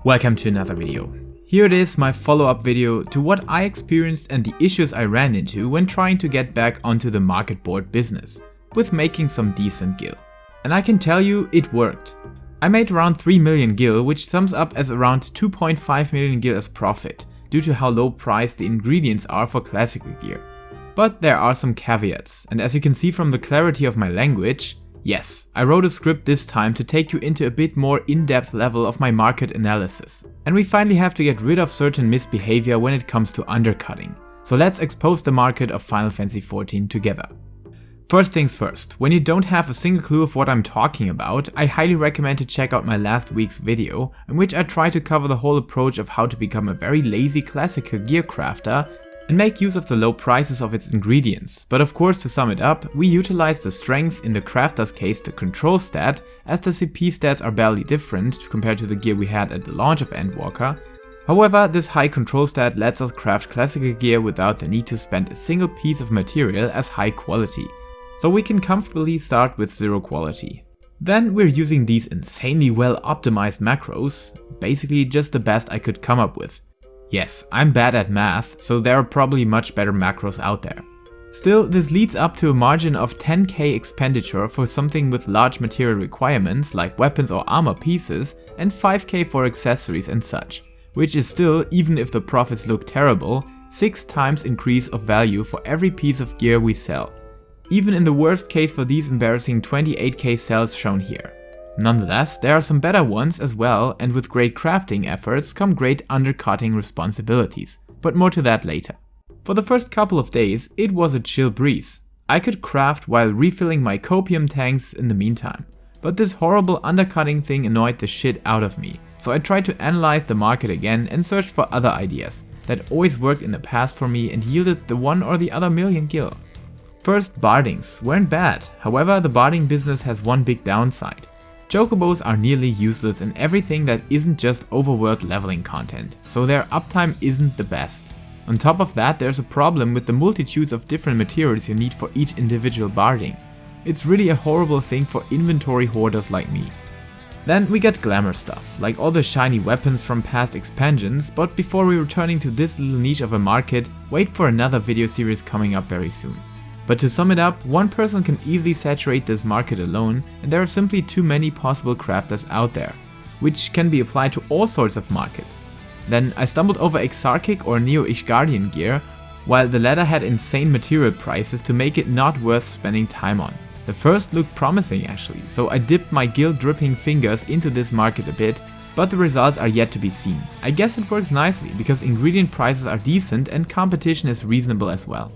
Welcome to another video. Here it is, my follow-up video to what I experienced and the issues I ran into when trying to get back onto the market board business, with making some decent gil. And I can tell you, it worked. I made around 3 million gil, which sums up as around 2.5 million gil as profit, due to how low priced the ingredients are for classical gear. But there are some caveats, and as you can see from the clarity of my language, yes, I wrote a script this time to take you into a bit more in-depth level of my market analysis. And we finally have to get rid of certain misbehavior when it comes to undercutting. So let's expose the market of Final Fantasy XIV together. First things first, when you don't have a single clue of what I'm talking about, I highly recommend to check out my last week's video, in which I try to cover the whole approach of how to become a very lazy classical gear crafter and make use of the low prices of its ingredients. But of course, to sum it up, we utilize the strength, in the crafter's case the control stat, as the CP stats are barely different compared to the gear we had at the launch of Endwalker. However, this high control stat lets us craft classical gear without the need to spend a single piece of material as high quality, so we can comfortably start with 0 quality. Then we're using these insanely well optimized macros, basically just the best I could come up with. Yes, I'm bad at math, so there are probably much better macros out there. Still, this leads up to a margin of 10k expenditure for something with large material requirements like weapons or armor pieces, and 5k for accessories and such, which is still, even if the profits look terrible, 6 times increase of value for every piece of gear we sell. Even in the worst case for these embarrassing 28k sales shown here. Nonetheless, there are some better ones as well, and with great crafting efforts come great undercutting responsibilities, but more to that later. For the first couple of days, it was a chill breeze. I could craft while refilling my copium tanks in the meantime. But this horrible undercutting thing annoyed the shit out of me, so I tried to analyze the market again and searched for other ideas that always worked in the past for me and yielded the one or the other million gil. First, bardings weren't bad, however the barding business has one big downside. Chocobos are nearly useless in everything that isn't just overworld leveling content, so their uptime isn't the best. On top of that, there's a problem with the multitudes of different materials you need for each individual barding. It's really a horrible thing for inventory hoarders like me. Then we got glamour stuff, like all the shiny weapons from past expansions, but before we returning to this little niche of a market, wait for another video series coming up very soon. But to sum it up, one person can easily saturate this market alone, and there are simply too many possible crafters out there, which can be applied to all sorts of markets. Then I stumbled over Exarchic or Neo-Ishgardian gear, while the latter had insane material prices to make it not worth spending time on. The first looked promising actually, so I dipped my guild-dripping fingers into this market a bit, but the results are yet to be seen. I guess it works nicely, because ingredient prices are decent and competition is reasonable as well.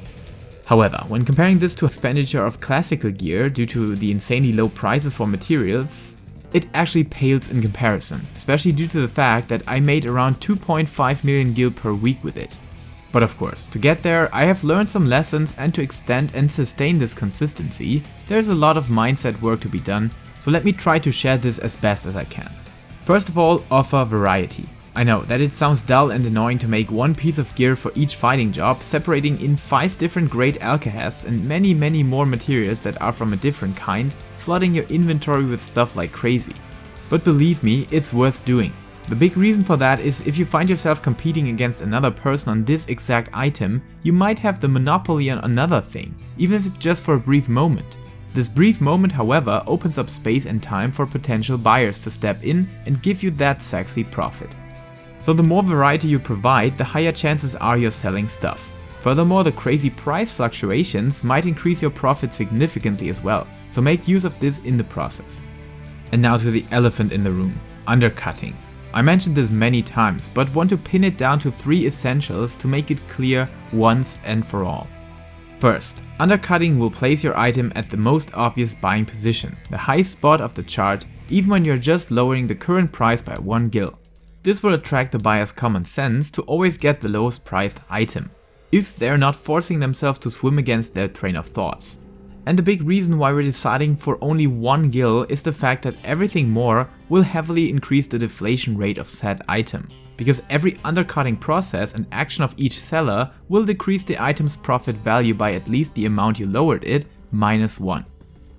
However, when comparing this to expenditure of classical gear due to the insanely low prices for materials, it actually pales in comparison, especially due to the fact that I made around 2.5 million gil per week with it. But of course, to get there, I have learned some lessons, and to extend and sustain this consistency, there's a lot of mindset work to be done, so let me try to share this as best as I can. First of all, offer variety. I know that it sounds dull and annoying to make one piece of gear for each fighting job, separating in 5 different great alkahests and many more materials that are from a different kind, flooding your inventory with stuff like crazy. But believe me, it's worth doing. The big reason for that is if you find yourself competing against another person on this exact item, you might have the monopoly on another thing, even if it's just for a brief moment. This brief moment, however, opens up space and time for potential buyers to step in and give you that sexy profit. So the more variety you provide, the higher chances are you're selling stuff. Furthermore, the crazy price fluctuations might increase your profit significantly as well, so make use of this in the process. And now to the elephant in the room, undercutting. I mentioned this many times, but want to pin it down to 3 essentials to make it clear once and for all. First, undercutting will place your item at the most obvious buying position, the high spot of the chart, even when you're just lowering the current price by 1 gil. This will attract the buyer's common sense to always get the lowest priced item, if they're not forcing themselves to swim against their train of thoughts. And the big reason why we're deciding for only 1 gil is the fact that everything more will heavily increase the deflation rate of said item, because every undercutting process and action of each seller will decrease the item's profit value by at least the amount you lowered it, minus 1.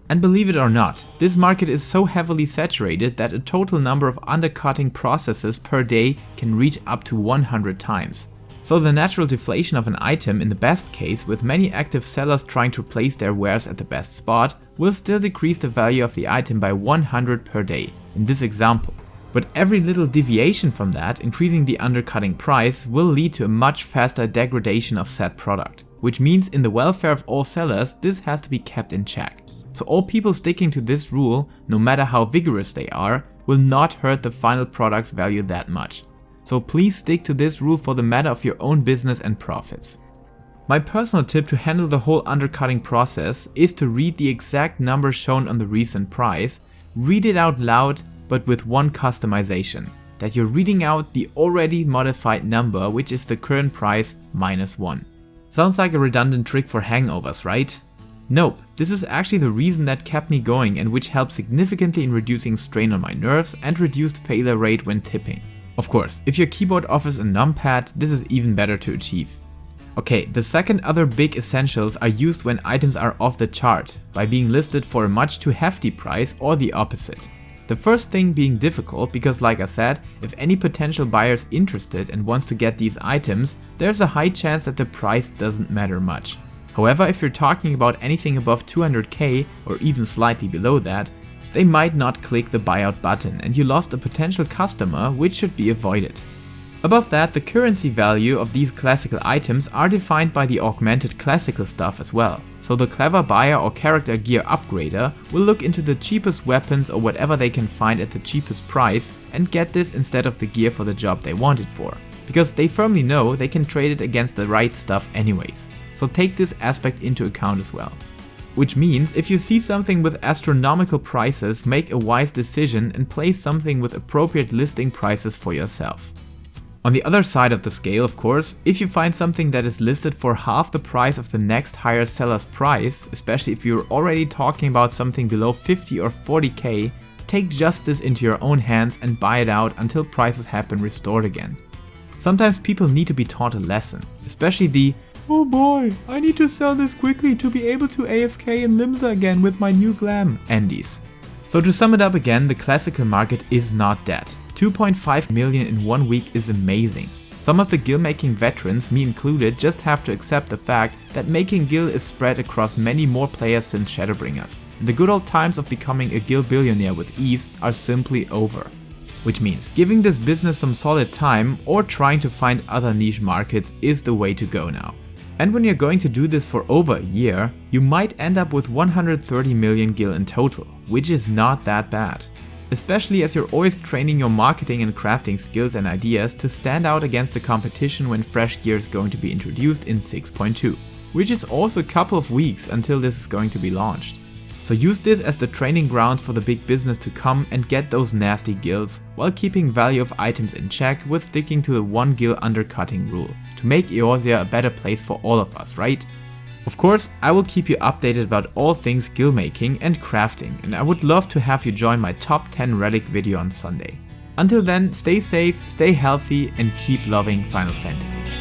And believe it or not, this market is so heavily saturated that a total number of undercutting processes per day can reach up to 100 times. So the natural deflation of an item in the best case, with many active sellers trying to place their wares at the best spot, will still decrease the value of the item by 100 per day in this example. But every little deviation from that, increasing the undercutting price, will lead to a much faster degradation of said product, which means in the welfare of all sellers this has to be kept in check. So all people sticking to this rule, no matter how vigorous they are, will not hurt the final product's value that much. So please stick to this rule for the matter of your own business and profits. My personal tip to handle the whole undercutting process is to read the exact number shown on the recent price, read it out loud but with one customization, that you're reading out the already modified number, which is the current price minus 1. Sounds like a redundant trick for hangovers, right? Nope, this is actually the reason that kept me going and which helped significantly in reducing strain on my nerves and reduced failure rate when tipping. Of course, if your keyboard offers a numpad, this is even better to achieve. Okay, the second other big essentials are used when items are off the chart, by being listed for a much too hefty price or the opposite. The first thing being difficult because, like I said, if any potential buyer is interested and wants to get these items, there's a high chance that the price doesn't matter much. However, if you're talking about anything above 200k or even slightly below that, they might not click the buyout button and you lost a potential customer, which should be avoided. Above that, the currency value of these classical items are defined by the augmented classical stuff as well. So the clever buyer or character gear upgrader will look into the cheapest weapons or whatever they can find at the cheapest price and get this instead of the gear for the job they want it for, because they firmly know they can trade it against the right stuff anyways. So take this aspect into account as well. Which means if you see something with astronomical prices, make a wise decision and place something with appropriate listing prices for yourself. On the other side of the scale, of course, if you find something that is listed for half the price of the next higher seller's price, especially if you're already talking about something below 50 or 40k, take justice into your own hands and buy it out until prices have been restored again. Sometimes people need to be taught a lesson, especially the "oh boy, I need to sell this quickly to be able to AFK in Limsa again with my new glam" endies. So to sum it up again, the classical market is not dead. 2.5 million in 1 week is amazing. Some of the guild making veterans, me included, just have to accept the fact that making guild is spread across many more players since Shadowbringers. And the good old times of becoming a guild billionaire with ease are simply over. Which means giving this business some solid time or trying to find other niche markets is the way to go now. And when you're going to do this for over a year, you might end up with 130 million gil in total, which is not that bad. Especially as you're always training your marketing and crafting skills and ideas to stand out against the competition when fresh gear is going to be introduced in 6.2, which is also a couple of weeks until this is going to be launched. So use this as the training grounds for the big business to come and get those nasty gills, while keeping value of items in check with sticking to the 1 gil undercutting rule, to make Eorzea a better place for all of us, right? Of course, I will keep you updated about all things skill making and crafting, and I would love to have you join my top 10 relic video on Sunday. Until then, stay safe, stay healthy, and keep loving Final Fantasy.